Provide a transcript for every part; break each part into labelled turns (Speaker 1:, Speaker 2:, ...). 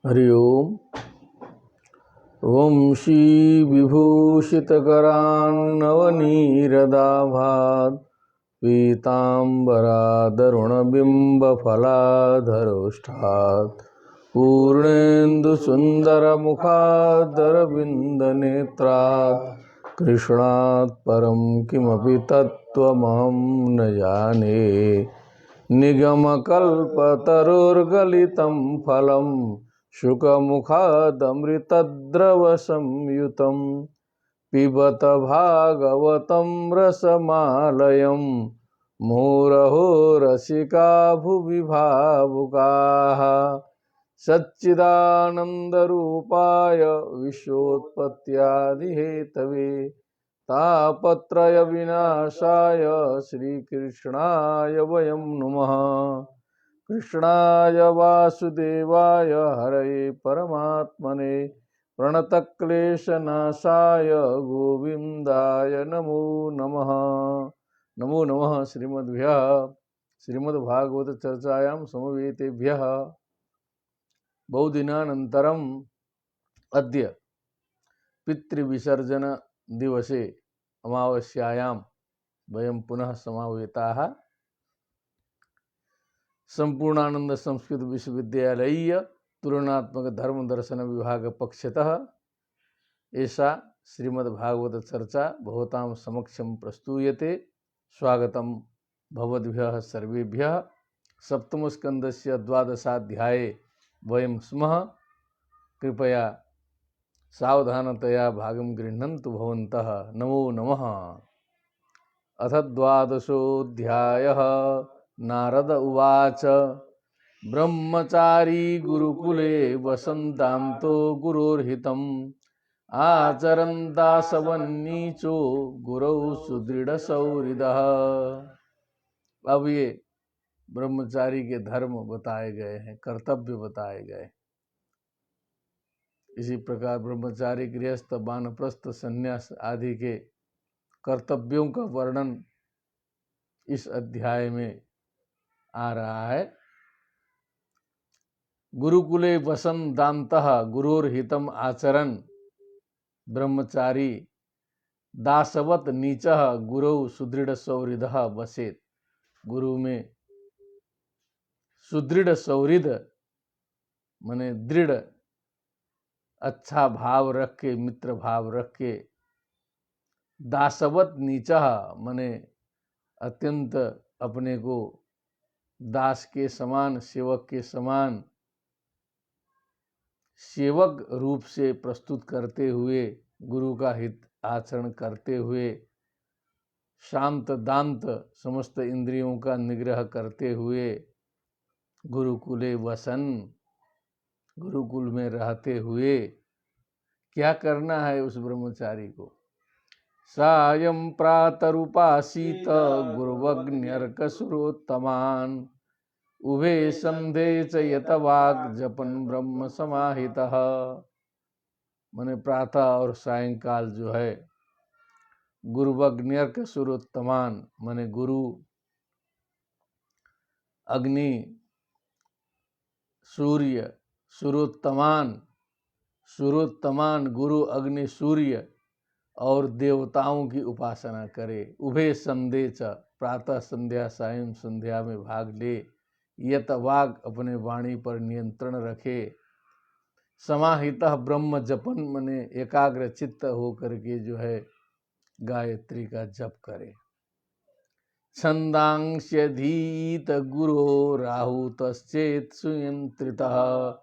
Speaker 1: हरि ओम। ओम श्री विभूषितकरान्नवनीरदाभात् पीताम्बरादरुणबिम्बफलाधरोष्ठात् पूर्णेन्दुसुन्दरमुखादरविन्दनेत्रात् कृष्णात् परं किमपि तत्त्वमहं न जाने। निगमकल्पतरुर्गलितं फलं शुकमुखादमृतद्रवसंयुतं पिबत भागवतं रसमालयं मुहुरहो रसिका भुवि भावुकाः। सच्चिदानन्दरूपाय विश्वोत्पत्त्यादिहेतवे तापत्रय विनाशाय श्रीकृष्णाय वयं नुमः। कृष्णाय वासुदेवाय हरये परमात्मने प्रणतक्लेशनाशाय गोविन्दाय नमो नमः। नमो नमः श्रीमद्भ्यः श्रीमद्भागवत चर्चायां समवेतेभ्यः। बहुदिनानन्तरम् अद्य पितृविसर्जन दिवसे अमावास्यायां वयं पुनः समावेताः। संपूर्णानंद संस्कृत विश्वविद्यालयीय तुलनात्मक धर्म दर्शन विभाग पक्षतः ऐसा श्रीमद्भागवत चर्चा भवतां समक्षं प्रस्तूयते। स्वागतं भवद्भ्यः सर्वेभ्यः। सप्तमस्कन्धस्य द्वादशाध्याये वयं स्मः। कृपया सावधानतया भागं गृह्णन्तु भवन्तः। नमो नमः। अथ द्वादशोऽध्यायः। नारद उवाच ब्रह्मचारी गुरुकुले वसन्तान्तो गुरोर्हितम् आचरन् दासवन्नीचो गुरौ सुदृढ़सौहृदः। अब ये ब्रह्मचारी के धर्म बताए गए हैं, कर्तव्य बताए गए। इसी प्रकार ब्रह्मचारी, गृहस्थ, वानप्रस्थ, संन्यास आदि के कर्तव्यों का वर्णन इस अध्याय में आ रहा है। गुरुकुले वसन दान्तः गुरोर्हितम आचरन् ब्रह्मचारी दासवत नीचः गुरौ सुदृढ़ सौहृदः वसेत। गुरु में सुदृढ़ सौहृद माने दृढ़ अच्छा भाव रख के, मित्र भाव रख के, दासवत नीचः माने अत्यंत अपने को दास के समान, सेवक के समान सेवक रूप से प्रस्तुत करते हुए, गुरु का हित आचरण करते हुए, शांत दांत समस्त इंद्रियों का निग्रह करते हुए, गुरुकुले वसन गुरुकुल में रहते हुए क्या करना है उस ब्रह्मचारी को? सायं प्रातरुपासीत गुरुवग्न्यर्कसुरोत्तमान् उभे संधे च यतवाग जपन ब्रह्म समाहितः। माने प्रातः और सायंकाल जो है गुरुवग्न्यर्क सुरोत्तमान माने गुरु, अग्नि, सूर्य, सुरोत्तमान गुरु, अग्नि, सूर्य और देवताओं की उपासना करे। उभे संधे च प्रातः संध्या सायं संध्या में भाग ले। यत वाग अपने वाणी पर नियंत्रण रखे। समाहितः ब्रह्म जपन मने एकाग्र चित्त होकर के जो है गायत्री का जप करे। छंदांस्यधीत गुरो राहुतश्चेत सुयंत्रितः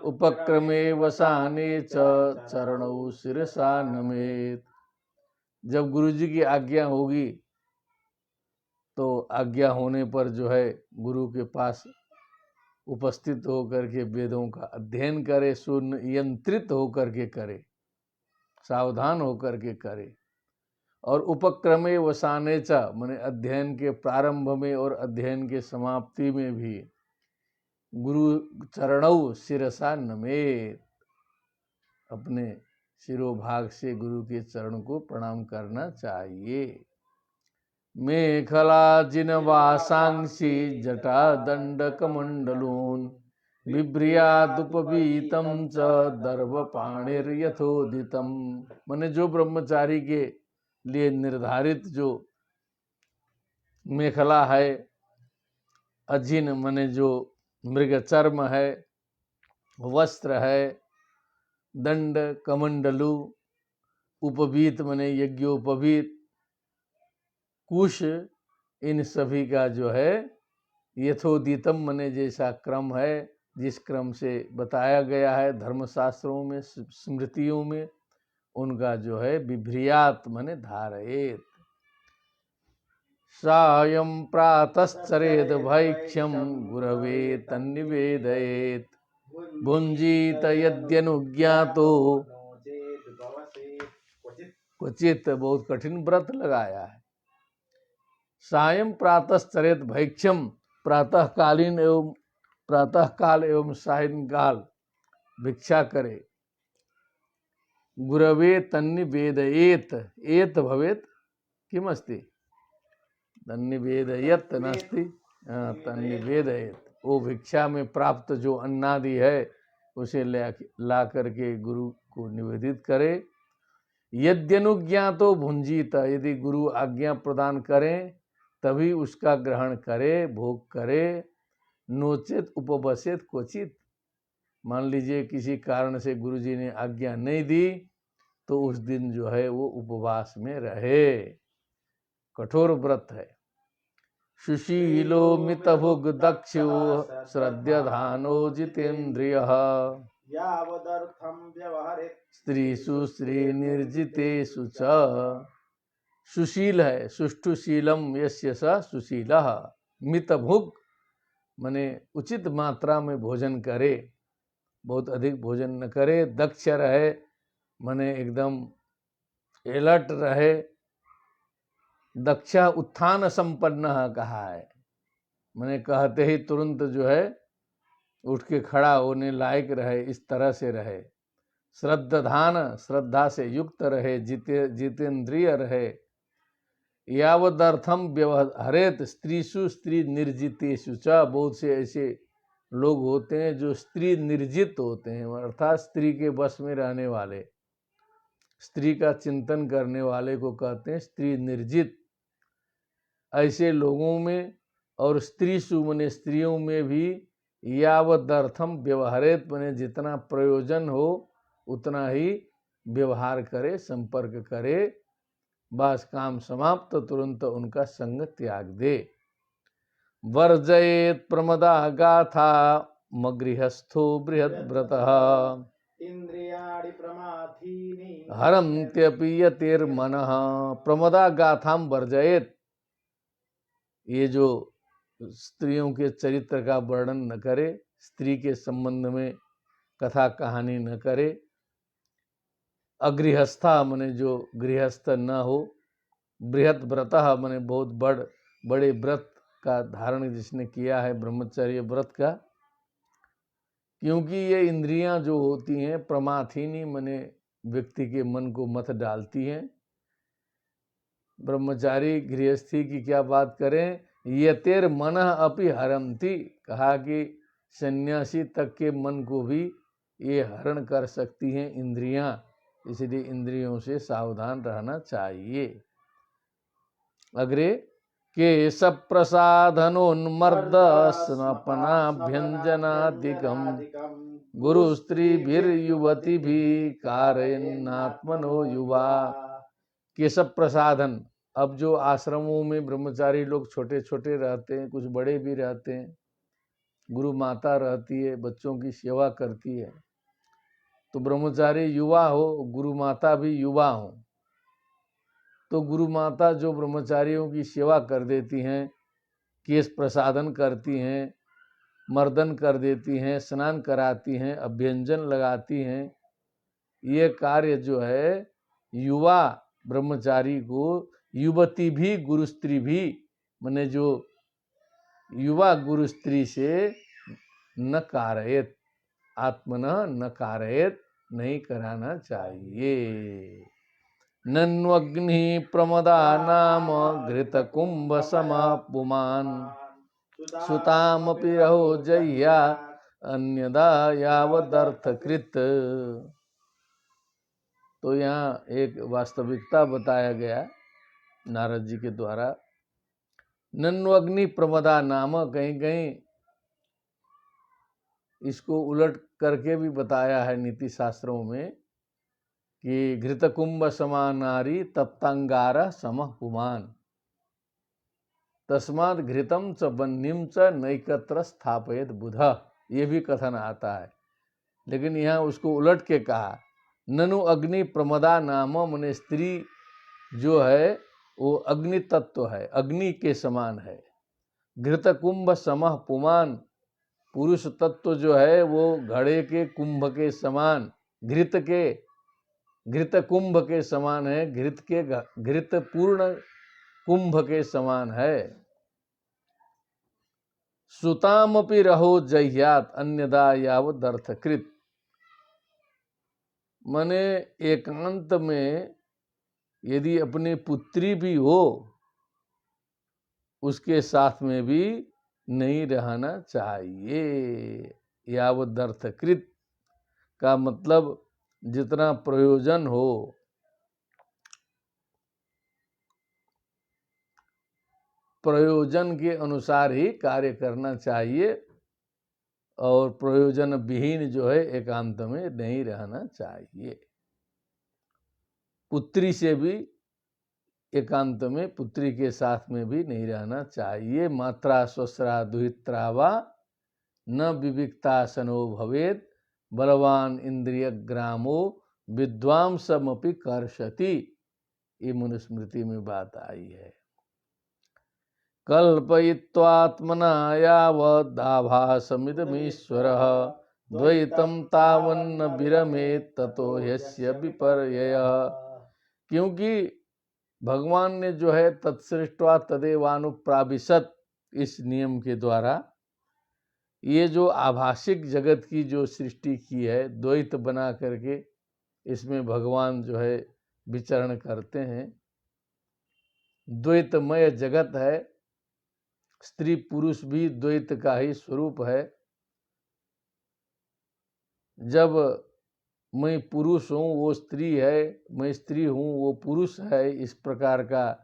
Speaker 1: उपक्रमे वसाने च चरणौ शिरसा नमेत। जब गुरु जी की आज्ञा होगी तो आज्ञा होने पर जो है गुरु के पास उपस्थित होकर के वेदों का अध्ययन करे, सुनियंत्रित होकर के करे, सावधान होकर के करे। और उपक्रमे वसाने च माने अध्ययन के प्रारंभ में और अध्ययन के समाप्ति में भी गुरु चरणौ शिरसा नमेत, अपने शिरोभाग से गुरु के चरण को प्रणाम करना चाहिए। मेखला जिनवासांसी जटा दंडक मंडलून बिभ्रियादुपवीतं च दर्भपाणिर्यथोदितं। माने जो ब्रह्मचारी के लिए निर्धारित जो मेखला है, अजिन माने जो मृग चर्म है, वस्त्र है, दंड कमंडलु, उपवीत माने यज्ञोपवीत, कुश, इन सभी का जो है यथोदितम माने जैसा क्रम है, जिस क्रम से बताया गया है धर्मशास्त्रों में, स्मृतियों में, उनका जो है बिभ्रियात माने धारयेत। सायं प्रातश्चरेद भैक्ष्यं गुरवे तन्निवेदयेत। भुंजीत यद्यनुज्ञातो क्वचित, बहुत कठिन व्रत लगाया है। सायं प्रातश्चरेत भैक्ष्यम, प्रातःकालीन एवं प्रातःकाल एवं सायंकाल भिक्षा करे। गुरवे तन्निवेदयेत, एत भवेत किमस्ति, तन्निवेदयत नास्ति, तन्निवेदयेत। वो भिक्षा में प्राप्त जो अन्नादि है उसे ला करके गुरु को निवेदित करे। यद्यनुज्ञातो भुंजीत, यदि गुरु आज्ञा प्रदान करें तभी उसका ग्रहण करे, भोग करे। नोचेत उपवसेत क्वचित, मान लीजिए किसी कारण से गुरुजी ने आज्ञा नहीं दी तो उस दिन जो है वो उपवास में रहे, कठोर व्रत है। सुशीलो मितभुग दक्षो श्रद्धानो जितेन्द्रियः। स्त्रीषु स्त्री निर्जितेषु च। सुशील है, सुष्ठु शीलम यस्य स सुशीलः। मितभुग माने उचित मात्रा में भोजन करे, बहुत अधिक भोजन न करे। दक्ष रहे माने एकदम अलर्ट रहे। दक्षा उत्थान संपन्न कहा है, मैंने कहते ही तुरंत जो है उठ के खड़ा होने लायक रहे, इस तरह से रहे। श्रद्धान, श्रद्धा से युक्त रहे, जितेंद्रिय रहे। यावदर्थम व्यवहरेत स्त्रीषु स्त्री निर्जितेषु च। बहुत से ऐसे लोग होते हैं जो स्त्री निर्जित होते हैं, अर्थात स्त्री के बस में रहने वाले, स्त्री का चिंतन करने वाले को कहते हैं स्त्री निर्जित। ऐसे लोगों में और स्त्रीषु माने स्त्रियों में भी यावदर्थम व्यवहारेत माने जितना प्रयोजन हो उतना ही व्यवहार करे, संपर्क करे। बस काम समाप्त, तुरंत उनका संग त्याग दे। वर्जयेत प्रमदा गाथा मगृहस्थो बृहद्व्रतः। इंद्रियाणि प्रमाथीनि हरन्त्यपि यतिर्मनः। प्रमदा गाथाम वर्जयेत, ये जो स्त्रियों के चरित्र का वर्णन न करे, स्त्री के संबंध में कथा कहानी न करे। अगृहस्था माने जो गृहस्थ न हो। बृहद व्रतः माने बहुत बड़े व्रत का धारण जिसने किया है, ब्रह्मचर्य व्रत का। क्योंकि ये इंद्रियां जो होती हैं प्रमाथिनी माने व्यक्ति के मन को मत डालती हैं। ब्रह्मचारी गृहस्थी की क्या बात करें, यतेर मन अपि हरंती, कहा कि सन्यासी तक के मन को भी ये हरण कर सकती हैं इंद्रियां, इसलिए इंद्रियों से सावधान रहना चाहिए। अग्रे केश प्रसाधनोन्मर्द स्नपनाभ्यंजनादिकम गुरु स्त्रीभिर्युवती भी कारयन्नात्मनो युवा। केशव प्रसाधन, अब जो आश्रमों में ब्रह्मचारी लोग छोटे छोटे रहते हैं, कुछ बड़े भी रहते हैं, गुरु माता रहती है, बच्चों की सेवा करती है, तो ब्रह्मचारी युवा हो, गुरु माता भी युवा हो, तो गुरु माता जो ब्रह्मचारियों की सेवा कर देती हैं, केश प्रसाधन करती हैं, मर्दन कर देती हैं, स्नान कराती हैं, अभ्यंजन लगाती हैं, ये कार्य जो है युवा ब्रह्मचारी को, युवती भी गुरु स्त्री भी माने जो युवा गुरु स्त्री से न कारयेत, आत्मना न कारयेत, नहीं कराना चाहिए। नन्वग्नि प्रमदा नाम घृत कुंभ समापुमान सुतामपि रहो जह्या अन्यदा यावदर्थकृत। तो यहाँ एक वास्तविकता बताया गया नारद जी के द्वारा। नन्वग्नि प्रमदा नाम, कहीं कहीं इसको उलट करके भी बताया है नीति शास्त्रों में कि घृतकुंभ समानारी तप्तांगार समः पुमान तस्मात् घृतम च बन्यम च नैकत्र स्थापयत बुध। ये भी कथन आता है, लेकिन यहाँ उसको उलट के कहा ननु अग्नि प्रमदा नाम, मने स्त्री जो है वो अग्नि तत्व है, अग्नि के समान है। घृतकुंभ समः पुमान, पुरुष तत्व जो है वो घड़े के कुंभ के समान, घृत कुंभ के समान है, घृत पूर्ण कुंभ के समान है। सुतामपि रहो जह्यात अन्यदा यावदर्थकृत, मने एकांत में यदि अपनी पुत्री भी हो उसके साथ में भी नहीं रहना चाहिए। यावदर्थकृत का मतलब जितना प्रयोजन हो, प्रयोजन के अनुसार ही कार्य करना चाहिए और प्रयोजन विहीन जो है एकांत में नहीं रहना चाहिए। पुत्री से भी एकांत में, पुत्री के साथ में भी नहीं रहना चाहिए। मात्रा स्वस्रा दुहित्रा वा न विविक्तासनो भवेत बलवान इंद्रिय ग्रामो विद्वांसमपि कर्षति। ये मनुस्मृति में बात आई है। कल्पयित्वात्मना यावदाभासमिदमीश्वरः द्वैतं तावन्न विरमेत ततो ह्यस्य विपर्ययः। क्योंकि भगवान ने जो है तत्सृष्ट्वा तदेवानुप्राविशत, इस नियम के द्वारा ये जो आभासिक जगत की जो सृष्टि की है द्वैत बना करके, इसमें भगवान जो है विचरण करते हैं। द्वैतमय जगत है, स्त्री पुरुष भी द्वैत का ही स्वरूप है। जब मैं पुरुष हूँ वो स्त्री है, मैं स्त्री हूँ वो पुरुष है, इस प्रकार का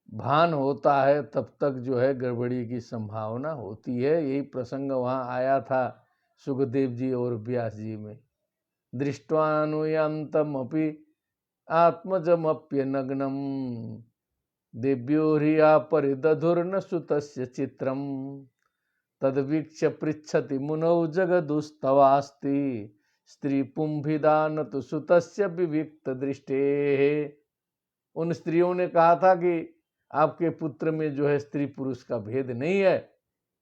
Speaker 1: भान होता है, तब तक जो है गड़बड़ी की संभावना होती है। यही प्रसंग वहाँ आया था सुखदेव जी और व्यास जी में। दृष्ट्वानुयंतमपि आत्मजमप्यनग्नम दिव्यो ह्रिया परिदधुर्न सुतस्य चित्रम तद्वीक्ष्य पृच्छति मुनौ जगदुस्तवास्ति स्त्री पुंभिदान तो सुतस्य विविक्त दृष्टे। उन स्त्रियों ने कहा था कि आपके पुत्र में जो है स्त्री पुरुष का भेद नहीं है,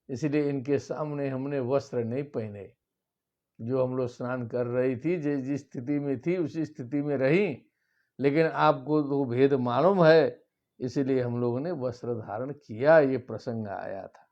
Speaker 1: इसलिए इनके सामने हमने वस्त्र नहीं पहने। जो हम लोग स्नान कर रही थी, जिस स्थिति में थी उसी स्थिति में रही, लेकिन आपको तो भेद मालूम है, इसलिए हम लोगों ने वस्त्र धारण किया। ये प्रसंग आया था।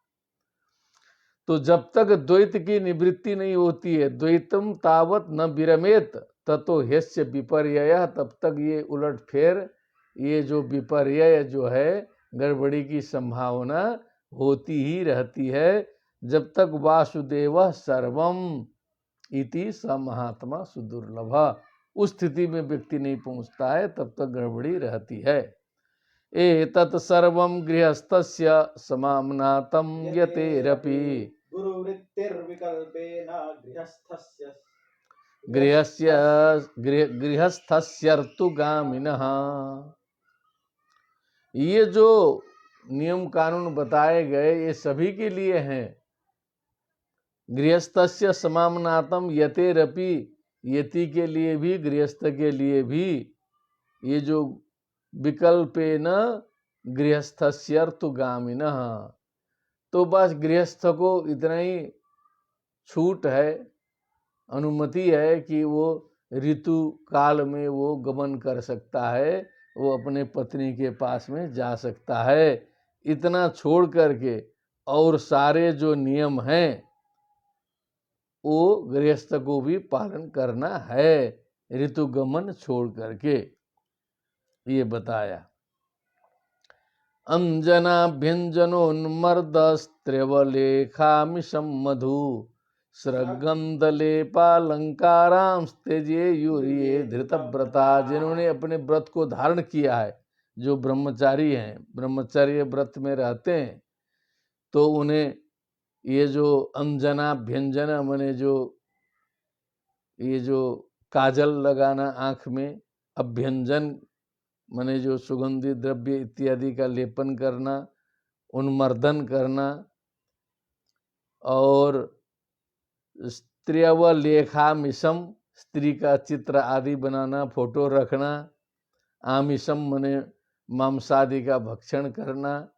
Speaker 1: तो जब तक द्वैत की निवृत्ति नहीं होती है, द्वैतम तावत न विरमेत ततो ह्यस्य विपर्ययः, तब तक ये उलट फेर, ये जो विपर्यय जो है गड़बड़ी की संभावना होती ही रहती है। जब तक वासुदेव सर्वम इति स महात्मा सुदुर्लभ, उस स्थिति में व्यक्ति नहीं पहुंचता है, तब तक गड़बड़ी रहती है। एतत् सर्वं गृहस्थस्य समाम्नातं यतेरपि गृहस्थस्यर्तुगामिनः। ये जो नियम कानून बताए गए ये सभी के लिए हैं। गृहस्थस्य समाम्नातम यतेरपि, यति के लिए भी गृहस्थ के लिए भी। ये जो विकल्पेन गृहस्थस्यर्तुगामिनः, तो बस गृहस्थ को इतना ही छूट है, अनुमति है कि वो ऋतु काल में वो गमन कर सकता है, वो अपने पत्नी के पास में जा सकता है। इतना छोड़ करके और सारे जो नियम हैं वो गृहस्थ को भी पालन करना है, ऋतु गमन छोड़ करके। ये बताया। अंजनाभ्यंजनोन्मर्दस्त्र्यवलेखामिशं मधु स्रग्गंधलेपालंकारां त्यजे यूरिये धृतव्रता, जिन्होंने अपने व्रत को धारण किया है, जो ब्रह्मचारी हैं, ब्रह्मचर्य व्रत में रहते हैं, तो उन्हें ये जो अंजना व्यंजन मने जो ये जो काजल लगाना आँख में, अभ्यंजन मने जो सुगंधित द्रव्य इत्यादि का लेपन करना, उन्मर्दन करना, और स्त्रियवलेखामिशम, स्त्री का चित्र आदि बनाना, फोटो रखना, आमिषम मने मांसादि का भक्षण करना,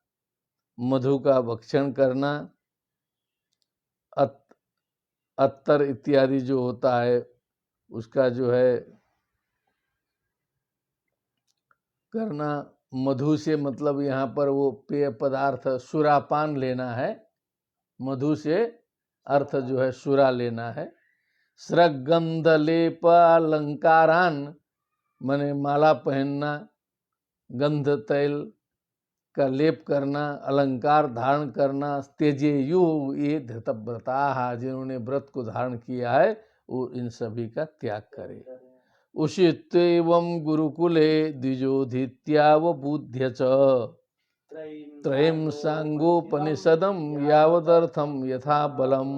Speaker 1: मधु का भक्षण करना, अत्तर इत्यादि जो होता है उसका जो है करना। मधु से मतलब यहाँ पर वो पेय पदार्थ सुरापान लेना है, मधु से अर्थ जो है सुरा लेना है। स्रग्गंधलेप अलंकारान मने माला पहनना, गंध तैल का लेप करना, अलंकार धारण करना। त्यजेयु ये धृतव्रता, जिन्होंने व्रत को धारण किया है वो इन सभी का त्याग करे। उषित्वं गुरुकुले द्विजोधित्यावबुध्य च त्रयं सांगोपनिषदम यावदर्थम यथा बलम।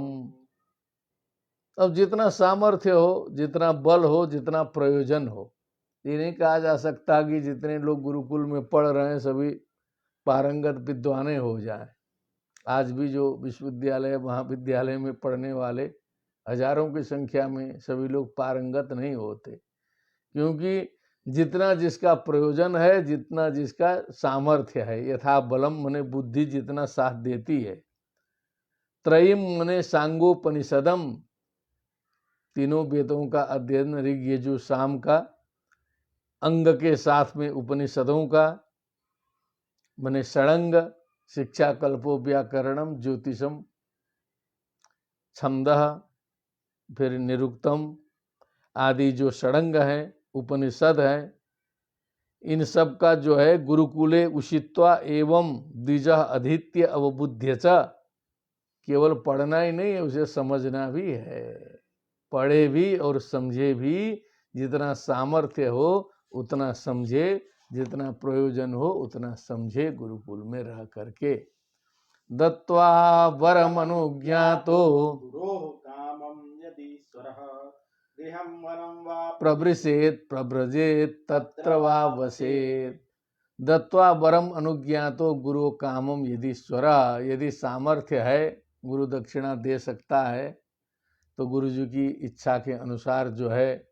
Speaker 1: अब जितना सामर्थ्य हो, जितना बल हो, जितना प्रयोजन हो, ये नहीं कहा जा सकता कि जितने लोग गुरुकुल में पढ़ रहे हैं सभी पारंगत विद्वाने हो जाएं। आज भी जो विश्वविद्यालय महाविद्यालय में पढ़ने वाले हजारों की संख्या में सभी लोग पारंगत नहीं होते, क्योंकि जितना जिसका प्रयोजन है, जितना जिसका सामर्थ्य है, यथा बलम मने बुद्धि जितना साथ देती है। त्रयीम मने सांगोपनिषदम, तीनों वेदों का अध्ययन, ऋग यजु साम का, अंग के साथ में उपनिषदों का, मने षडंग, शिक्षा कल्पो व्याकरणम ज्योतिषम छंदः, फिर निरुक्तम आदि जो षडंग है, उपनिषद है, इन सब का जो है गुरुकुले उषित्वा एवं द्विजः अधीत्य अवबुध्य च, केवल पढ़ना ही नहीं है, उसे समझना भी है। पढ़े भी और समझे भी, जितना सामर्थ्य हो उतना समझे, जितना प्रयोजन हो उतना समझे, गुरुकुल में रह करके। दत्वा वरम अनुज्ञातो प्रवृसेत प्रव्रजेत तत्र वा वसेत। दत्वा वरम अनुज्ञातो गुरु कामम यदीश्वर, यदि सामर्थ्य है, गुरु दक्षिणा दे सकता है, तो गुरु जी की इच्छा के अनुसार जो है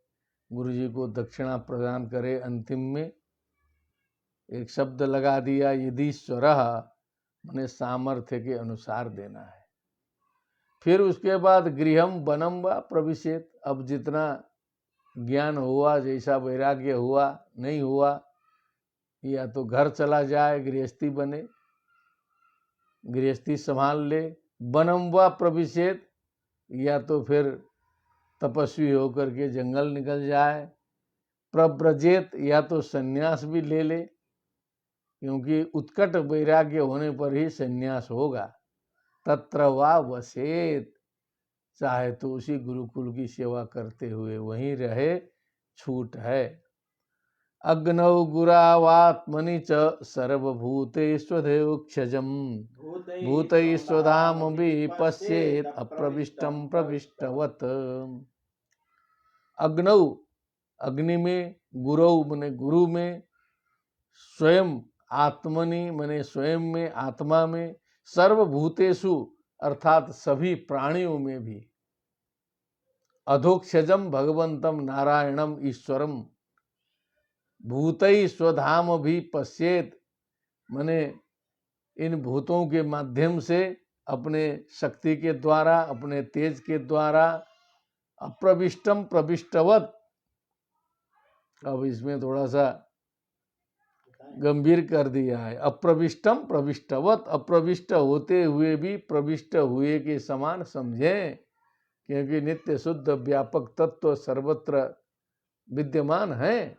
Speaker 1: गुरु जी को दक्षिणा प्रदान करे। अंतिम में एक शब्द लगा दिया यदीश्वर, माने सामर्थ्य के अनुसार देना है। फिर उसके बाद गृहम वनम व प्रविशेत, अब जितना ज्ञान हुआ, जैसा वैराग्य हुआ, नहीं हुआ, या तो घर चला जाए, गृहस्थी बने, गृहस्थी संभाल ले। वनम व प्रविशेत, या तो फिर तपस्वी होकर के जंगल निकल जाए। प्रव्रजेत, या तो संन्यास भी ले ले, क्योंकि उत्कट वैराग्य होने पर ही संन्यास होगा। तत्र वा वसेत, चाहे तो उसी गुरुकुल की सेवा करते हुए वहीं रहे, छूट है। अग्नौ गुरावात्मनि च सर्वभूतेष्वधेक्षजम भूतैस्वधाम विपश्येत अप्रविष्टम प्रविष्टवत। अग्नौ, अग्नि में, गुरौ मने गुरु में, स्वयं आत्मनि मने स्वयं में, आत्मा में, सर्वभूतेषु अर्थात सभी प्राणियों में भी, अधोक्षजम भगवंतम नारायणम ईश्वरम, भूतई स्वधाम भी पश्येत, मने इन भूतों के माध्यम से, अपने शक्ति के द्वारा, अपने तेज के द्वारा, अप्रविष्टम प्रविष्टवत। अब इसमें थोड़ा सा गंभीर कर दिया है। अप्रविष्टम प्रविष्टवत, अप्रविष्ट होते हुए भी प्रविष्ट हुए के समान समझें, क्योंकि नित्य शुद्ध व्यापक तत्व सर्वत्र विद्यमान है,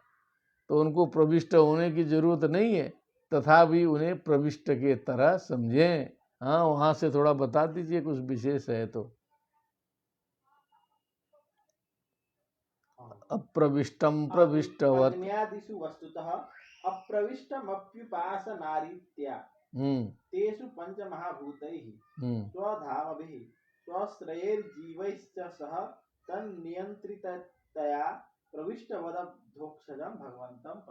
Speaker 1: तो उनको प्रविष्ट होने की जरूरत नहीं है, तथापि उन्हें प्रविष्ट के तरह समझें। हाँ, वहाँ से थोड़ा बता दीजिए, कुछ विशेष है तो। अप्रविष्टम प्रविष्टवत्।
Speaker 2: अग्न्यादिषु वस्तुतः अप्रविष्टमप्युपासनारीत्या तेषु पंचमहाभूतैः स्वधामभिः स्वश्रयैर्जीवैश्च सह तन्नियंत्रिततया प्रविष्टवदभोक्षजं भगवन्तं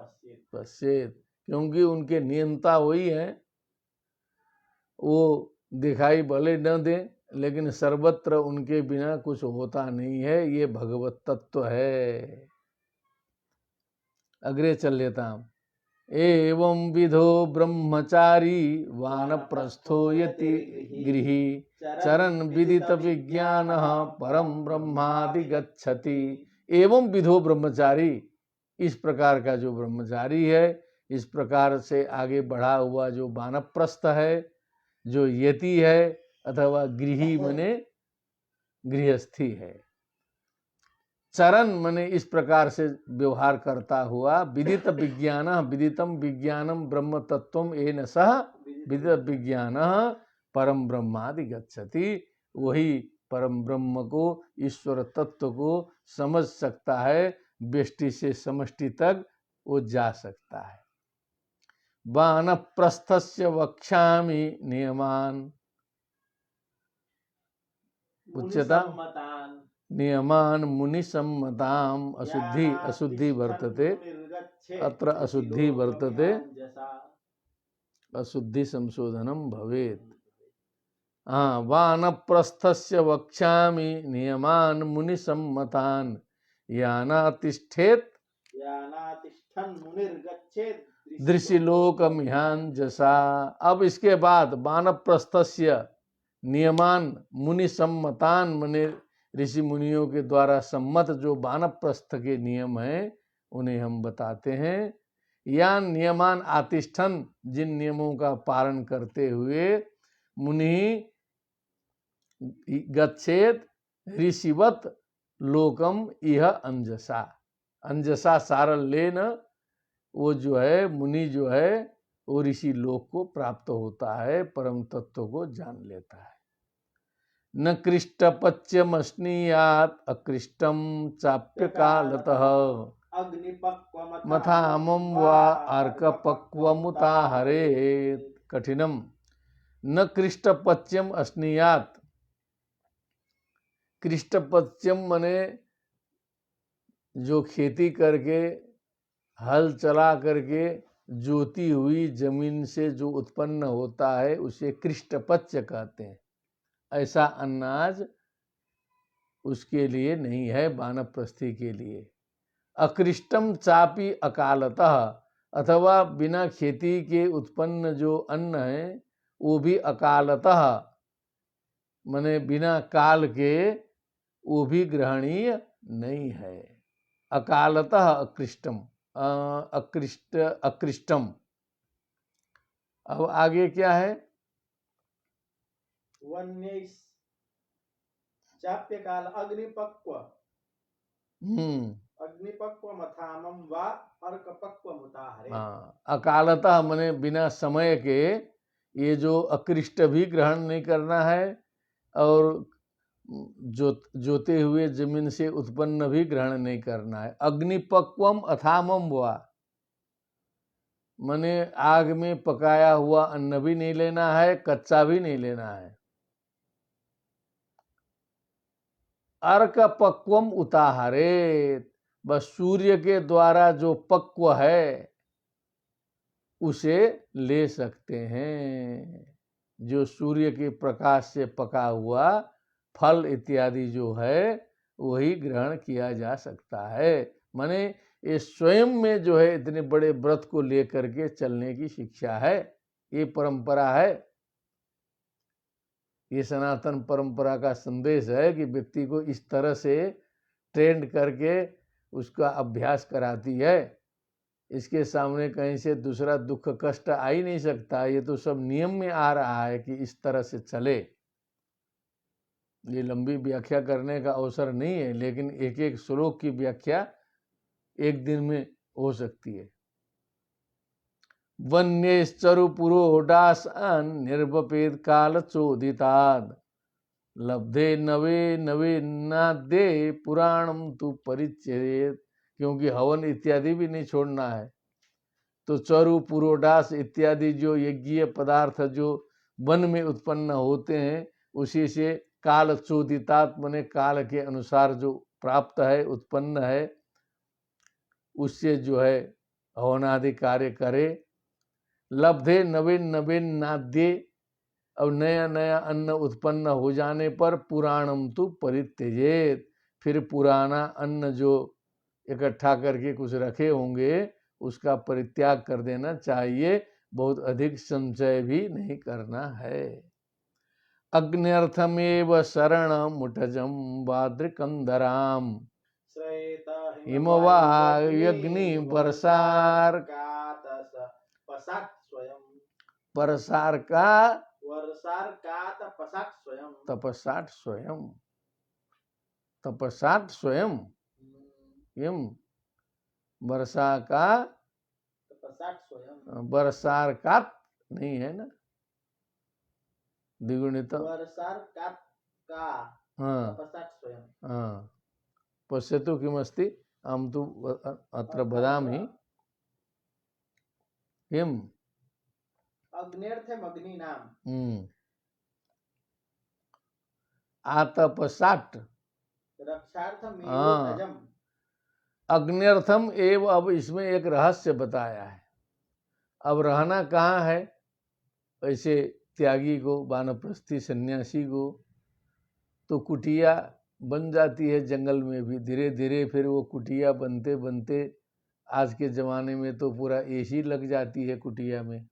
Speaker 1: पश्येत्, क्योंकि उनके नियंता वही है। वो दिखाई भले न दे, लेकिन सर्वत्र उनके बिना कुछ होता नहीं है। ये भगवत तत्व है। अग्रे चल लेता हूं। एवं विधो ब्रह्मचारी वानप्रस्थो यति गृही चरन विदित विज्ञान परम ब्रह्मादिगच्छति। एवं विधो ब्रह्मचारी, इस प्रकार का जो ब्रह्मचारी है, इस प्रकार से आगे बढ़ा हुआ जो वानप्रस्थ है, जो यति है अथवा गृही मने गृहस्थी है, चरण मने इस प्रकार से व्यवहार करता हुआ, विदित विज्ञान विदितम विज्ञानम ब्रह्म तत्वम येन सह विदित विज्ञान परम ब्रह्मादि गच्छति। वही परम ब्रह्म को, ईश्वर तत्व को समझ सकता है। व्यष्टि से समष्टि तक वो जा सकता है। वानप्रस्थस्य वक्ष्यामि नियमान उच्यता नियमान मुनि सम्मताम। अशुद्धि वर्तते, अत्र अशुद्धि वर्तते, अशुद्धि संशोधनम भवेत्। हाँ, वानप्रस्थस्य वक्ष्यामि नियमान मुनि सम्मतान यानातिष्ठेत दृशिलोकमिहांजसा। अब इसके बाद वानप्रस्थस्य नियमान मुनि सम्मतान मने ऋषि मुनियों के द्वारा सम्मत जो वानप्रस्थ के नियम हैं उन्हें हम बताते हैं। या नियमान आतिष्ठन, जिन नियमों का पालन करते हुए मुनि गच्छेत ऋषिवत लोकम इह अंजसा। अंजसा सारल लेन, वो जो है मुनि जो है वो ऋषि लोक को प्राप्त होता है, परम तत्व को जान लेता है। न कृष्टपच्यमश्नीयात् अकृष्टम चाप्य कालतः मथामं वा अर्कपक्वमुताहरेत्। कठिनम न कृष्टपच्यम अश्नीयात्। कृष्टपच्यम मने जो खेती करके, हल चला करके जोती हुई जमीन से जो उत्पन्न होता है उसे कृष्टपच्य कहते हैं। ऐसा अनाज उसके लिए नहीं है, वानप्रस्थी के लिए। अकृष्टम चापी अकालतः, अथवा बिना खेती के उत्पन्न जो अन्न है वो भी अकालतः माने बिना काल के वो भी ग्रहणीय नहीं है। अकालतः अकृष्टम, अकृष्टम। अब आगे क्या है?
Speaker 2: चाप्य काल अग्निपक्व अग्निपक्व मथामम वा अर्कपक्व मुताहरे।
Speaker 1: अकालतः मने बिना समय के, ये जो अकृष्ट भी ग्रहण नहीं करना है और जोते हुए जमीन से उत्पन्न भी ग्रहण नहीं करना है। अग्निपक्वम अथामम वा मने आग में पकाया हुआ अन्न भी नहीं लेना है, कच्चा भी नहीं लेना है। अर्क पक्वम उताहरेत, बस सूर्य के द्वारा जो पक्व है उसे ले सकते हैं। जो सूर्य के प्रकाश से पका हुआ फल इत्यादि जो है वही ग्रहण किया जा सकता है। माने ये स्वयं में जो है इतने बड़े व्रत को लेकर के चलने की शिक्षा है, ये परंपरा है। ये सनातन परंपरा का संदेश है कि व्यक्ति को इस तरह से ट्रेंड करके उसका अभ्यास कराती है। इसके सामने कहीं से दूसरा दुख कष्ट आ ही नहीं सकता। ये तो सब नियम में आ रहा है कि इस तरह से चले। ये लंबी व्याख्या करने का अवसर नहीं है, लेकिन एक एक श्लोक की व्याख्या एक दिन में हो सकती है। वन्यश्चरु पुरोडासन निर्वपेद काल चोदिताद लब्धे नवे नवे नादे पुराणम तु परिच्छेद क्योंकि हवन इत्यादि भी नहीं छोड़ना है। तो चरु पुरोडास इत्यादि जो यज्ञीय पदार्थ जो वन में उत्पन्न होते हैं, उसी से काल चोदितात मने काल के अनुसार जो प्राप्त है, उत्पन्न है, उससे जो है हवनादि कार्य करे। लब्धे नवीन नवीन नाद्ये, अब नया नया अन्न उत्पन्न हो जाने पर पुराणम तु परित्यजेत, फिर पुराना अन्न जो इकट्ठा करके कुछ रखे होंगे उसका परित्याग कर देना चाहिए, बहुत अधिक संचय भी नहीं करना है। अग्न्यर्थमेव शरण मुठजम वाद्रिकंदराम हिमवा यज्ञि वर्षार परसार का तपसाट स्वयं तपसाट स्वयं यम वर्षा का वर्षार का नहीं है ना, द्विगुणित। हाँ पश्यतु किमस्ति अहं तु अत्र वदामि। किम्
Speaker 2: अग्न्यर्थम अग्निनाम
Speaker 1: आतपसाट
Speaker 2: रक्षार्थम
Speaker 1: हाँ।
Speaker 2: एवं
Speaker 1: अग्न्यर्थम एव, अब इसमें एक रहस्य बताया है। अब रहना कहाँ है? ऐसे त्यागी को, वानप्रस्थी सन्यासी को तो कुटिया बन जाती है जंगल में भी धीरे धीरे, फिर वो कुटिया बनते बनते आज के ज़माने में तो पूरा एसी लग जाती है कुटिया में।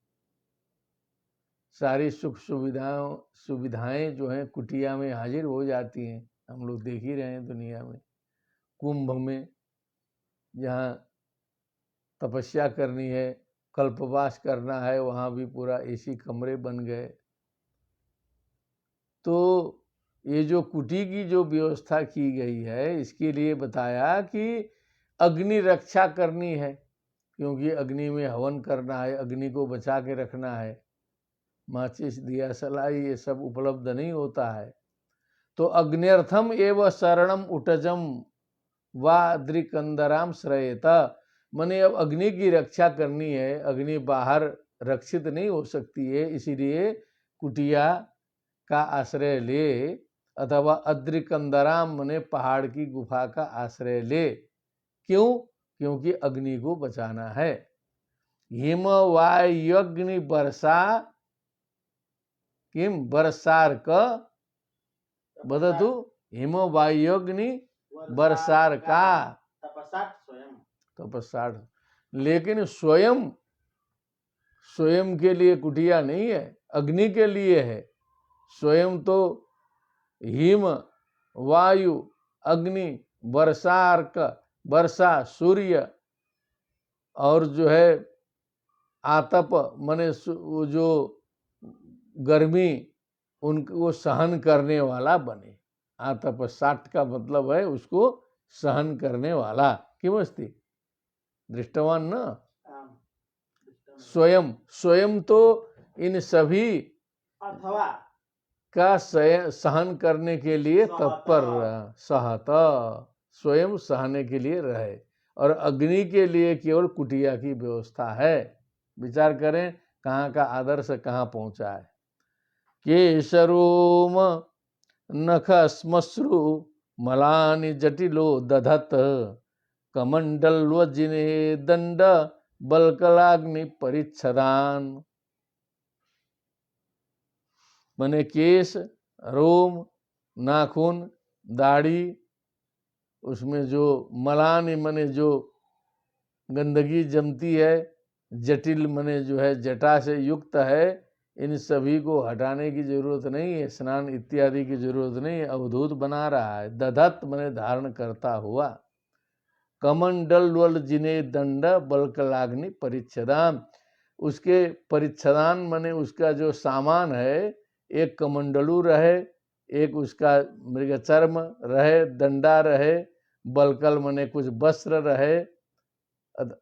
Speaker 1: सारी सुख सुविधाएं जो हैं कुटिया में हाजिर हो जाती हैं, हम लोग देख ही रहे हैं दुनिया में। कुंभ में जहाँ तपस्या करनी है, कल्पवास करना है, वहाँ भी पूरा एसी कमरे बन गए। तो ये जो कुटी की जो व्यवस्था की गई है, इसके लिए बताया कि अग्नि रक्षा करनी है, क्योंकि अग्नि में हवन करना है, अग्नि को बचा के रखना है। माचिस दिया सलाई ये सब उपलब्ध नहीं होता है। तो अग्न्यर्थम एव शरणम उटजम वाद्रिकंदराम श्रयेत, मने अब अग्नि की रक्षा करनी है, अग्नि बाहर रक्षित नहीं हो सकती है, इसीलिए कुटिया का आश्रय ले, अथवा अद्रिकंदराम मने पहाड़ की गुफा का आश्रय ले। क्यों? क्योंकि अग्नि को बचाना है। हिम वायुग्नि वर्षा किम वर्षार्क बदतु, हिम वायुग्नि वर्षार का तपसाठ। लेकिन स्वयं स्वयं के लिए कुटिया नहीं है, अग्नि के लिए है। स्वयं तो हिम वायु अग्नि वर्षार्क, वर्षा सूर्य, और जो है आतप मने जो गर्मी उनको सहन करने वाला बने। आतप साठ का मतलब है उसको सहन करने वाला। किमस्ति दृष्टवान न? स्वयं स्वयं तो इन सभी
Speaker 2: अथवा
Speaker 1: का सहन करने के लिए तत्पर, सहत स्वयं सहने के लिए रहे, और अग्नि के लिए केवल कुटिया की व्यवस्था है। विचार करें कहाँ का आदर्श कहाँ पहुँचा है। केशरोम नख श्मश्रु मलानि जटिलो दधत, कमंडलवजिने दंड बलकलाग्नि परिच्छदान। मने केश, रोम, नाखून, दाढ़ी, उसमें जो मलानी मने जो गंदगी जमती है, जटिल मने जो है जटा से युक्त है, इन सभी को हटाने की जरूरत नहीं है, स्नान इत्यादि की जरूरत नहीं है, अवधूत बना रहा है। दधत मने धारण करता हुआ। कमंडल वल जिने दंड बलकलाग्नि परिच्छदान, उसके परिच्छदान मने उसका जो सामान है, एक कमंडलू रहे, एक उसका मृगचर्म रहे, दंडा रहे, बलकल मने कुछ वस्त्र रहे,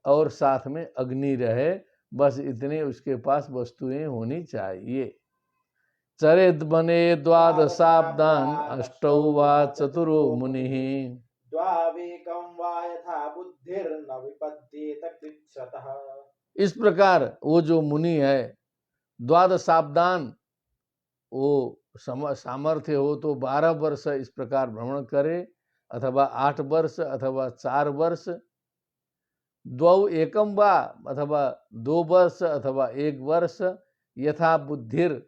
Speaker 1: और साथ में अग्नि रहे। बस इतने उसके पास वस्तुएं होनी चाहिए। चरित बने द्वादशाब्दान अष्टौ वा चतुरो मुनिः,
Speaker 2: द्वावेकं वा यथा बुद्धिर्न विपद्येत कृच्छ्रतः।
Speaker 1: इस प्रकार वो जो मुनि है द्वादशाब्दान वो सामर्थ्य हो तो 12 वर्ष इस प्रकार भ्रमण करे, अथवा 8 वर्ष अथवा 4 वर्ष, द्वौ एकम वा अथवा 2 वर्ष अथवा 1 वर्ष, यथा बुद्धिर,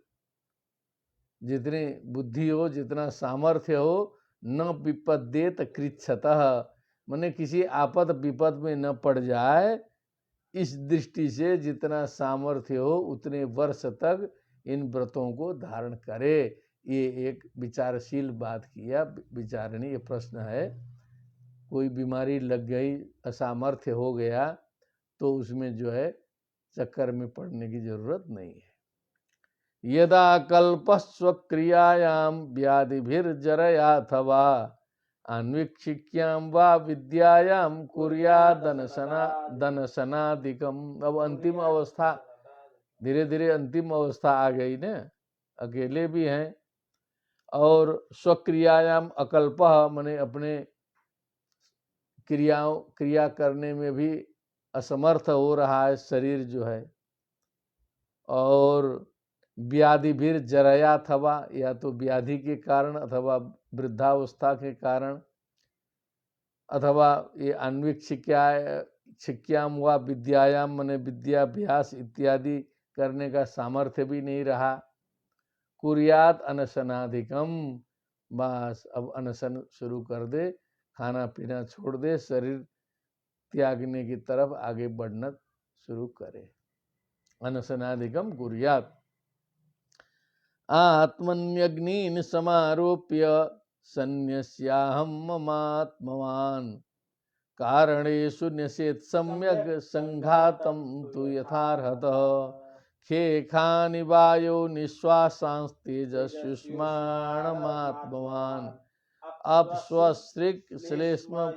Speaker 1: जितनी बुद्धि हो जितना सामर्थ्य हो, न विपद्येत कृच्छतः, माने किसी आपद विपद में न पड़ जाए, इस दृष्टि से जितना सामर्थ्य हो उतने वर्ष तक इन व्रतों को धारण करे। ये एक विचारशील बात किया, विचारणीय प्रश्न है। कोई बीमारी लग गई, असामर्थ्य हो गया, तो उसमें जो है चक्कर में पड़ने की जरूरत नहीं है। यदा कल्पस्वक्रियायां व्याधिभिर्जरयाथवा अन्वीक्षिक्यां वा विद्यायां कुर्यादनशनादिकम। अब अंतिम अवस्था, धीरे धीरे अंतिम अवस्था आ गई ना, अकेले भी हैं और स्वक्रियायाम अकल्प, माने अपने क्रिया करने में भी असमर्थ हो रहा है शरीर जो है, और व्याधि भी जराया अथवा, या तो व्याधि के कारण अथवा वृद्धावस्था के कारण, अथवा ये अन्विक शिक्याम व विद्यायाम, माने विद्याभ्यास इत्यादि करने का सामर्थ्य भी नहीं रहा। कुर्यात अनशनाधिकम, बस अब अनशन शुरू कर दे, खाना पीना छोड़ दे, शरीर त्यागने की तरफ आगे बढ़ना शुरू करे। अनशनाधिकम कुर्यात। आत्मन्यग्नीन समारोप्य सन्न्यस्याहं ममात्मवान् कारणेषु न्यसेत् सम्यग् संघातं तु यथार्हतः खे खानि वायो निश्वासांस्तेजस्युष्माणमात्मवान् अपस्वसृक् श्लेष्म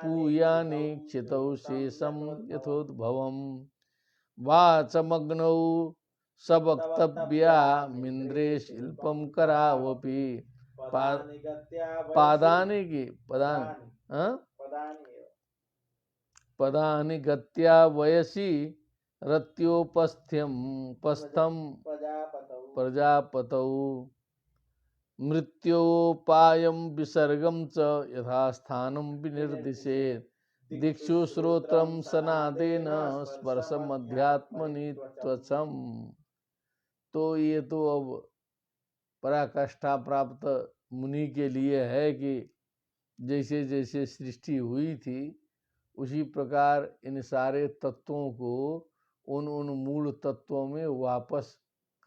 Speaker 1: पूयानि क्षितौ शेषं यथोद्भवम् वाचमग्नौ सबक्तव्यामिन्द्रे शिल्पं करावपि पादानि पदानि गत्या वयसि रत्योपस्थं प्रजापतौ मृत्योपायं विसर्गं च यथास्थानं विनिर्दिशेत् दिक्षु श्रोत्रं सनादेन स्पर्शम अध्यात्मनि त्वचम। तो ये तो अब पराकाष्ठा प्राप्त मुनि के लिए है कि जैसे जैसे सृष्टि हुई थी उसी प्रकार इन सारे तत्वों को उन उन मूल तत्वों में वापस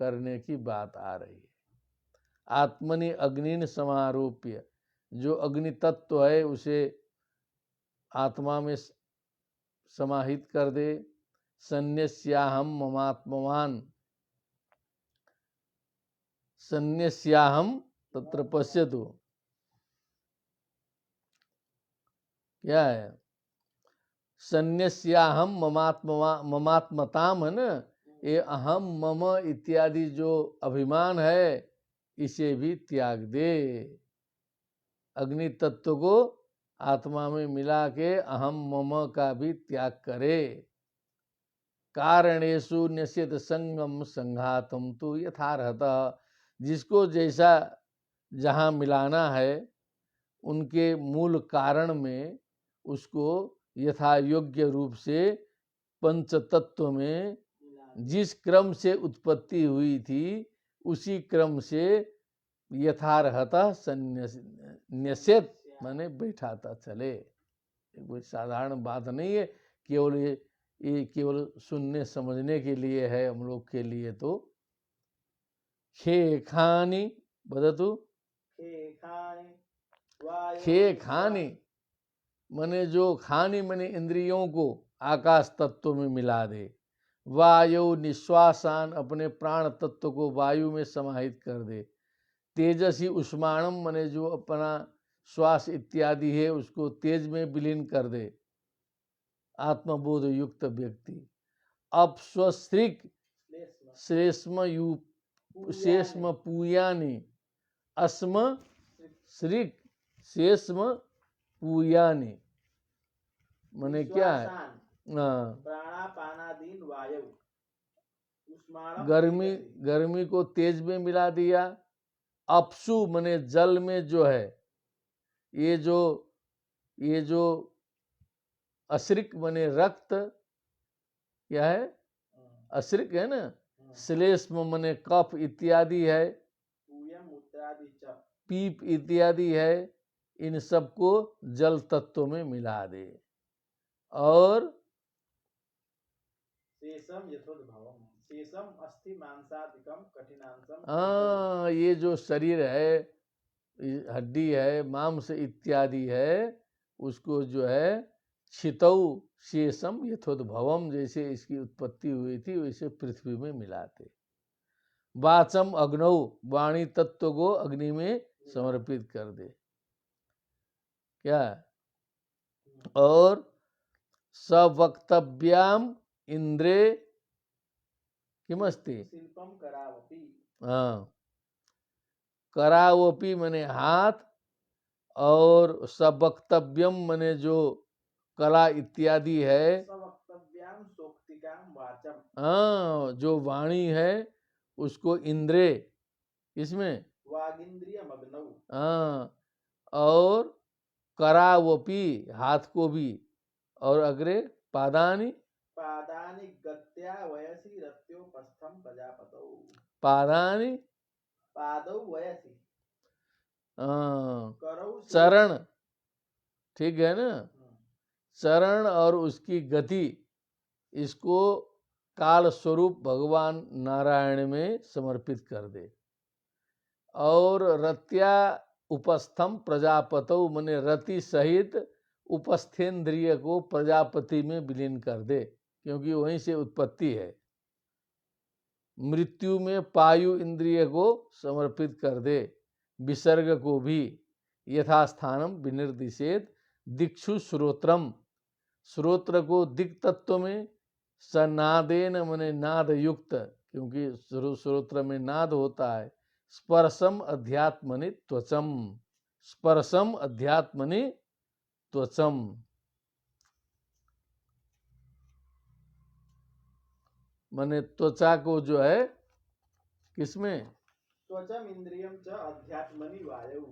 Speaker 1: करने की बात आ रही है। आत्मनि अग्निन समारोप्य, जो अग्नि तत्व है उसे आत्मा में समाहित कर दे। सन्न्यस्याहम ममात्मवान, सन्न्यस्याहम तत्र पश्यतु, क्या है? सन्न्यस्याहम ममात्मताम है ना, ये अहम मम इत्यादि जो अभिमान है इसे भी त्याग दे। अग्नि तत्व को आत्मा में मिला के अहम मम का भी त्याग करे। कारणेषु न्यसेत संगम संघातम तु यथार्हतः, जिसको जैसा जहाँ मिलाना है उनके मूल कारण में उसको यथा योग्य रूप से पंच तत्व में जिस क्रम से उत्पत्ति हुई थी उसी क्रम से यथार्हतः न्यसेत, माने बैठाता चले। कोई साधारण बात नहीं है, केवल ये केवल सुनने समझने के लिए है हम लोग के लिए। तो खे खानी बदतु, खे खानी माने जो खानी माने इंद्रियों को आकाश तत्व में मिला दे। वायु निश्वासान, अपने प्राण तत्व को वायु में समाहित कर दे। तेजसी उष्माणम माने जो अपना श्वास इत्यादि है उसको तेज में विलीन कर दे आत्मबोध युक्त व्यक्ति। अपस्वसृक् शेष्म पूयानि, अस्म सृक् शेष्म पूयानि माने क्या है?
Speaker 2: विश्वासान
Speaker 1: हाँ,
Speaker 2: प्राणापानादीन वायु उष्माणम
Speaker 1: गर्मी
Speaker 2: तेजसि।
Speaker 1: गर्मी को तेज में मिला दिया। अपसु माने जल में जो है, ये जो ये जो अश्रिक माने रक्त, क्या है? अश्रिक है ना। श्लेष्म माने कफ इत्यादि है,
Speaker 2: पूयम उत्तरादि च
Speaker 1: पीप इत्यादि है, इन सबको जल तत्व में मिला दे। और
Speaker 2: शेषम यथोद्भवम शेषम अस्थि मांसादिकम कठिनांशम
Speaker 1: ये जो शरीर है, हड्डी है, मांस इत्यादि है, उसको जो है छितौ शेषम यथोद्भवम, जैसे इसकी उत्पत्ति हुई थी वैसे पृथ्वी में मिलाते। वाचम अग्नौ, वाणी तत्व को अग्नि में समर्पित कर दे। क्या? और सवक्तव्याम इंद्रे किमस्ति?
Speaker 2: शिल्पम करावपि
Speaker 1: हाँ, करावपी मने हाथ, और सवक्तव्यम मने जो कला इत्यादि है,
Speaker 2: सवक्तव्याम सोक्तिकाम वाचम
Speaker 1: हाँ, जो वाणी है उसको इंद्रे, इसमें
Speaker 2: वागिंद्रिय मग्नौ
Speaker 1: हाँ, और करावपी हाथ को भी, और अग्रे पादानी
Speaker 2: पादानि गत्या वयसि रत्योपस्थम प्रजापतौ
Speaker 1: पादानी
Speaker 2: पादौ वयसि
Speaker 1: हाँ,
Speaker 2: करौ
Speaker 1: चरण, ठीक है ना। चरण और उसकी गति, इसको काल स्वरूप भगवान नारायण में समर्पित कर दे। और रत्या उपस्थम प्रजापतौ मने रति सहित उपस्थेंद्रिय को प्रजापति में विलीन कर दे, क्योंकि वहीं से उत्पत्ति है। मृत्यु में पायु इंद्रिय को समर्पित कर दे, विसर्ग को भी यथास्थानम विनिर्दिशेत। दिक्षु श्रोत्रम, श्रोत्र को दिक् तत्व में, सनादेन मने नाद युक्त, क्योंकि श्रोत्र में नाद होता है। स्पर्शम अध्यात्मनि त्वचम, स्पर्शम अध्यात्मनि त्वचम, मने त्वचा को जो है किसमें?
Speaker 2: त्वचम इंद्रियम च अध्यात्मनि वायु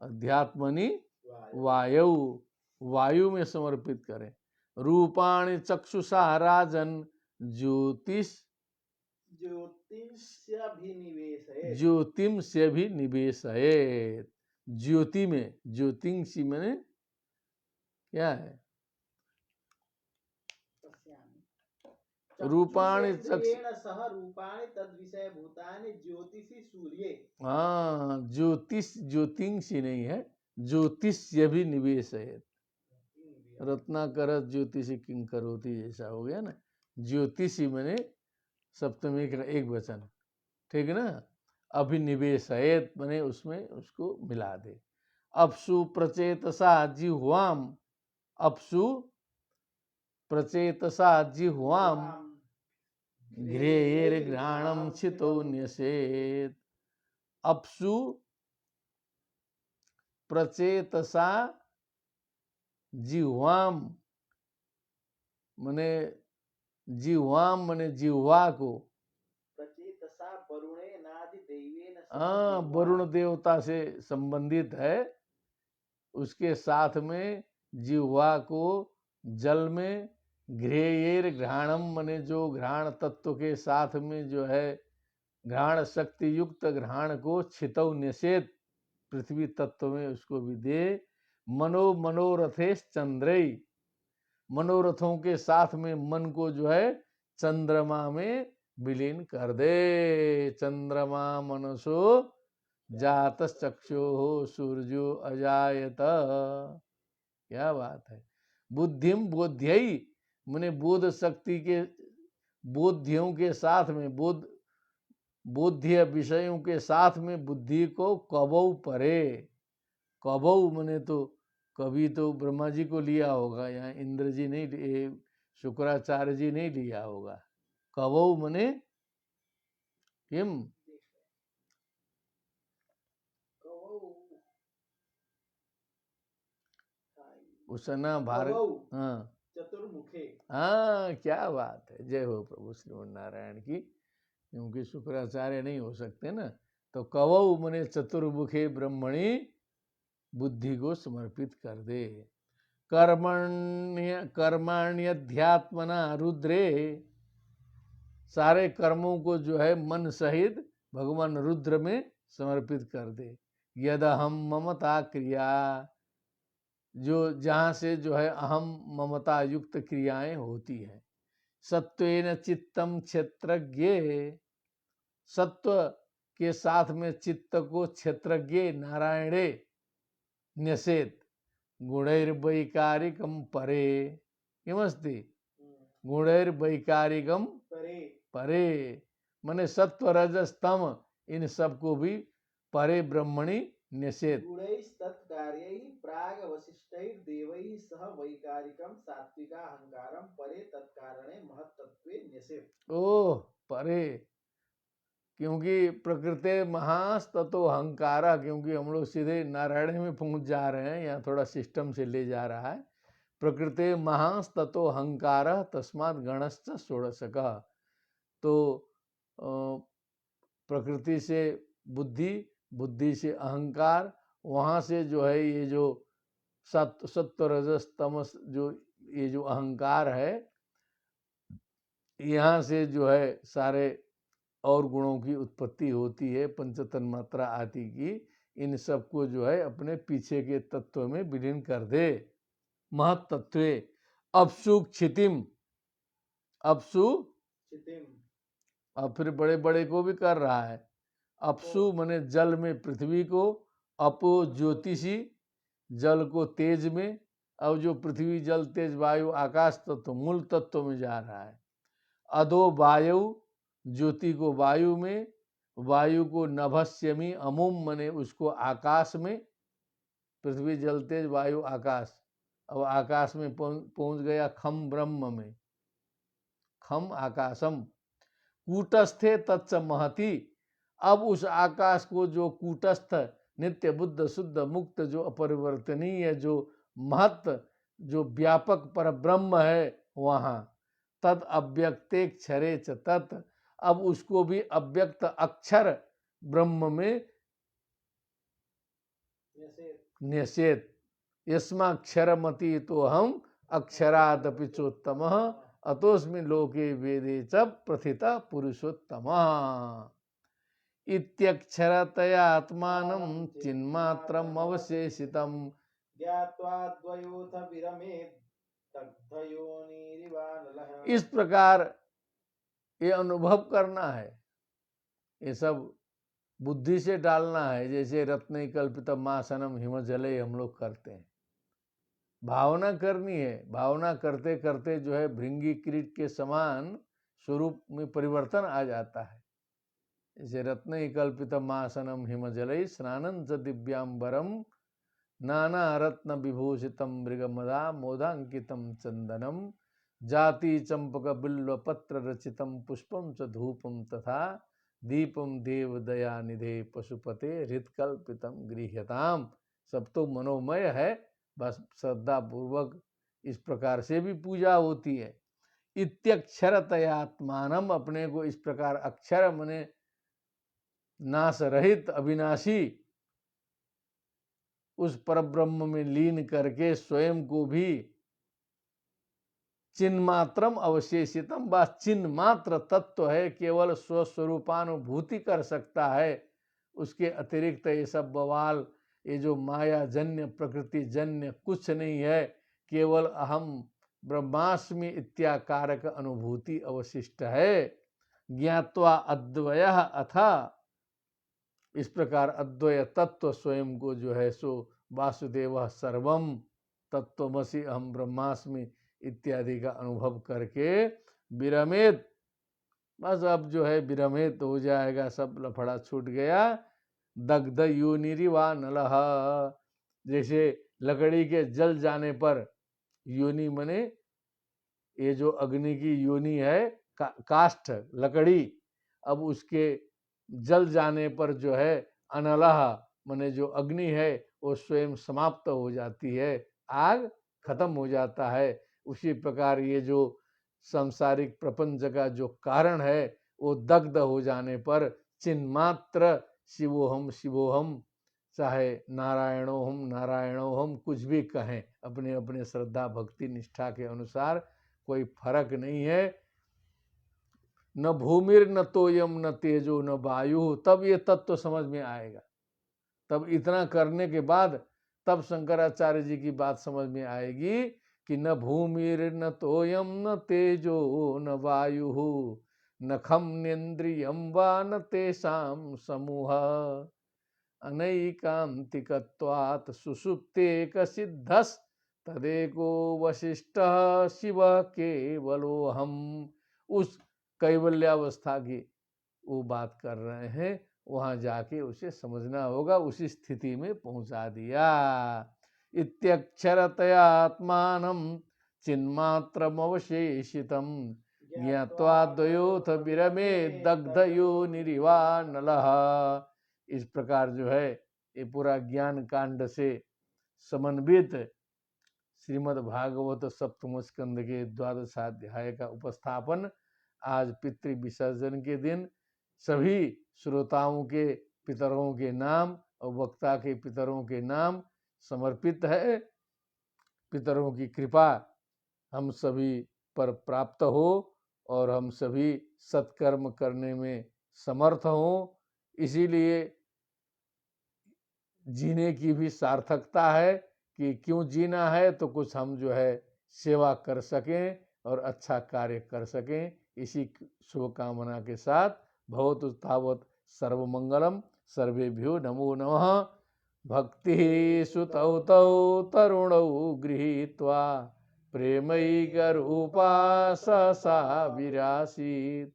Speaker 1: अध्यात्मनि
Speaker 2: वायु
Speaker 1: वायु, वायु में समर्पित करें। रूपाणि चक्षुषा राजन ज्योतिष
Speaker 2: ज्योतिष्यभिनिवेशयेत्
Speaker 1: ज्योतिम से भी निवेश है। ज्योति में, ज्योतिषी मैंने क्या है? रूपाणि
Speaker 2: चक्षुषेन्द्रियेण सह रूपाणि तद्विषय भूतानि ज्योतिषि सूर्ये
Speaker 1: हाँ, ज्योतिष ज्योतिषी नहीं है, ज्योतिष्य भी निवेश है। रत्नाकर ज्योतिषी किंकर होती, ऐसा हो गया ना। ज्योतिषी मैंने सप्तमी का एक वचन, ठीक है ना। अभिनिवेश है मैंने उसमें उसको मिला दे। अपसु प्रचेतसा जिह्वाम, अपसु प्रचेतसा जिह्वाम घ्रेयर घ्राणम छितो न्यसेत। अपसु प्रचेतसा जिह्वाम मने जिह्वाम मने जिह्वा को,
Speaker 2: प्रचेतसा वरुणे नादि देवेन सह
Speaker 1: हाँ,
Speaker 2: जिह्वा
Speaker 1: वरुण देवता से संबंधित है। उसके साथ में जिह्वा को जल में, घ्रेयर घ्राणम मने जो घ्राण तत्व के साथ में जो है घ्राण शक्ति युक्त घ्राण को छितौ निषेध, पृथ्वी तत्व में उसको भी दे। मनो मनोरथेश चंद्रई, मनोरथों के साथ में मन को जो है चंद्रमा में विलीन कर दे। चंद्रमा मनसो जात चक्षु सूर्यो अजायत, क्या बात है। बुद्धिम बोध्यई मने बोध शक्ति के, बोधियों के साथ में, बोध्य विषयों के साथ में बुद्धि को कबौ परे। कबौ मने तो कभी तो ब्रह्मा जी को लिया होगा, यहाँ इंद्र जी नहीं, शुक्राचार्य जी नहीं लिया होगा। कबौ मने किम? उसना भारत, हाँ,
Speaker 2: चतुर्मुखे।
Speaker 1: हाँ, क्या बात है। जय हो प्रभु श्रीमन नारायण की। क्योंकि शुक्राचार्य नहीं हो सकते ना, तो कवौ मने चतुर्मुखे ब्रह्मणि बुद्धि को समर्पित कर दे। कर्माण्यध्यात्मना रुद्रे, सारे कर्मों को जो है मन सहित भगवान रुद्र में समर्पित कर दे। यदहम ममता क्रिया, जो जहाँ से जो है अहम ममता युक्त क्रियाएं होती है। सत्वेन चित्तम क्षेत्रज्ञ, सत्व के साथ में चित्त को क्षेत्रज्ञ नारायणे न्यसेत। गुणैर्वैकारिकम परे, किमस्ति गुणैर्वैकारिकम
Speaker 2: परे
Speaker 1: परे, माने सत्व रजस तम इन सबको भी परे ब्रह्मणि न्यसेत।
Speaker 2: गुणैस्तत्कार्यैः प्राग वसिष्ठैर्देवैः सह वैकारिकं सात्विका अहंकारं परे तत्कारणे महत्तत्वे न्यसेत्।
Speaker 1: ओह परे, क्योंकि प्रकृति महास्ततो अहंकारा, क्योंकि हम लोग सीधे नारायण में पहुंच जा रहे हैं, यहाँ थोड़ा सिस्टम से ले जा रहा है। प्रकृति महास्ततो अहंकार तस्मात् गणश्च षोडशकः। तो प्रकृति से बुद्धि, बुद्धि से अहंकार, वहाँ से जो है ये जो सत्व रजस तमस जो ये जो अहंकार है, यहाँ से जो है सारे और गुणों की उत्पत्ति होती है, पंच तन्मात्रा आदि की। इन सबको जो है अपने पीछे के तत्व में विलीन कर दे। महत्तत्वे अपसु क्षितिम, अपसु
Speaker 2: क्षितिम,
Speaker 1: अब फिर बड़े बड़े को भी कर रहा है। अपसु मने जल में पृथ्वी को, अपो ज्योतिषी जल को तेज में, अब जो पृथ्वी जल तेज वायु आकाश तत्व मूल तत्व में जा रहा है। अधो वायु, ज्योति को वायु में, वायु को नभस्यमी अमुम मने उसको आकाश में, पृथ्वी जल तेज वायु आकाश। अब आकाश में पहुंच गया खम ब्रह्म में, खम आकाशम। कूटस्थे तत्स महति, अब उस आकाश को जो कूटस्थ नित्य बुद्ध शुद्ध मुक्त जो अपरिवर्तनीय जो महत्व जो व्यापक पर ब्रह्म है वहाँ, तद अव्यक्तेक्षरे च तत्, अब उसको भी अव्यक्त अक्षर ब्रह्म में न्यसेत। यस्माक्षरमति तो हम अक्षरादपि चोत्तमः, अतोस्मिन् लोके वेदे च प्रथितः पुरुषोत्तमः। इत्यक्षरतया आत्मानं चिन्मात्रम् अवशेषितं,
Speaker 2: ज्ञात्वा द्वयोथ विरमेत् दग्धयोनिरिवानलः।
Speaker 1: इस प्रकार ये अनुभव करना है, ये सब बुद्धि से डालना है। जैसे रत्न कल्पित मासनम हिमजले हम लोग करते हैं, भावना करनी है। भावना करते करते जो है भृंगी कीट के समान स्वरूप में परिवर्तन आ जाता है। जैसे रत्न कल्पित मासनम हिमजले स्नानं च दिव्यांबरम नाना रत्न विभूषितम मृगमदा मोदांकितम चंदनम जाति चंपक बिल्व पत्र रचितम पुष्पम च धूपम तथा दीपम देव दया निधे पशुपते हृत्कल्पितम गृह्यताम। सब तो मनोमय है, बस श्रद्धा पूर्वक इस प्रकार से भी पूजा होती है। इत्यक्षरतयात्मानम, अपने को इस प्रकार अक्षर मने नाश रहित अविनाशी उस परब्रह्म में लीन करके स्वयं को भी चिन्मात्रम अवशेषितम, बस चिन्ह मात्र तत्व है, केवल स्वस्वरूपानुभूति कर सकता है। उसके अतिरिक्त ये सब बवाल, ये जो माया जन्य प्रकृति जन्य कुछ नहीं है, केवल अहम ब्रह्मास्मि इत्याकारक अनुभूति अवशिष्ट है। ज्ञात्वा अद्वयः अथा, इस प्रकार अद्वय तत्व स्वयं को जो है सो वासुदेव सर्वम तत्वमसि अहम ब्रह्मास्मि इत्यादि का अनुभव करके विरमेत, बस अब जो है विरमेत हो जाएगा, सब लफड़ा छूट गया। दग्ध योनिरिवा नलः, जैसे लकड़ी के जल जाने पर, योनि मने ये जो अग्नि की योनि है काष्ठ लकड़ी, अब उसके जल जाने पर जो है अनलह मने जो अग्नि है वो स्वयं समाप्त हो जाती है, आग खत्म हो जाता है। उसी प्रकार ये जो सांसारिक प्रपंच का जो कारण है वो दग्ध हो जाने पर चिन्मात्र शिवोहम शिवोहम, चाहे नारायणोहम कुछ भी कहें, अपने अपने श्रद्धा भक्ति निष्ठा के अनुसार कोई फर्क नहीं है। न भूमिर न तोयम न तेजो न वायु, तब ये तत्व समझ में आएगा। तब इतना करने के बाद तब शंकराचार्य जी की बात समझ में आएगी कि न भूमिर न तोयम न तेजो न वायु न खम नेन्द्रियम वा न तेषाम समूह अनैकांतिकत्वात् सुषुप्तेक सिद्धस् तदेको वशिष्ठ शिव केवलोहम। उस कैवल्यावस्था की वो बात कर रहे हैं, वहां जाके उसे समझना होगा। उसी स्थिति में पहुंचा दिया। इत्यक्षरतया आत्मानं चिन्मात्रमवशेषितं ज्ञात्वा द्वयोथ विरमे दग्धयो निरिवानलः। इस प्रकार जो है ये पूरा ज्ञान कांड से समन्वित श्रीमद् भागवत सप्तम स्कंद के 12 अध्याय का उपस्थापन आज पितृ विसर्जन के दिन सभी श्रोताओं के पितरों के नाम और वक्ता के पितरों के नाम समर्पित है। पितरों की कृपा हम सभी पर प्राप्त हो और हम सभी सत्कर्म करने में समर्थ हों। इसीलिए जीने की भी सार्थकता है कि क्यों जीना है, तो कुछ हम जो है सेवा कर सकें और अच्छा कार्य कर सकें। इसी शुभकामना के साथ भवतु तावत् सर्वमंगलम। सर्वेभ्यो नमो नमः। भक्ति सुतौ तौ तरुणौ गृहीत्वा प्रेमैकरूपा सा विरासीत्।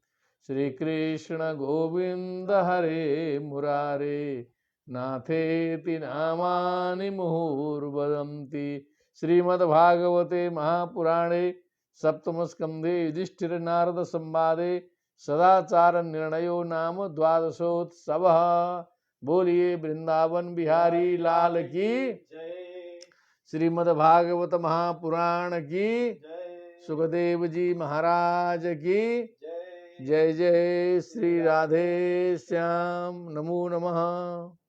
Speaker 1: श्री कृष्ण गोविंद हरे मुरारे नाथेति नामानि मुहुर्वदन्ति। श्रीमद्भागवते महापुराणे सप्तम स्कंधे युधिष्ठिर नारद संवादे सदाचार निर्णयो नाम द्वादशोत्सवः। बोलिए वृंदावन बिहारी लाल की
Speaker 2: जय।
Speaker 1: श्रीमद्भागवत महापुराण की
Speaker 2: जय।
Speaker 1: सुखदेव जी महाराज की
Speaker 2: जय।
Speaker 1: जय। जय श्री राधे श्याम। नमो नमः।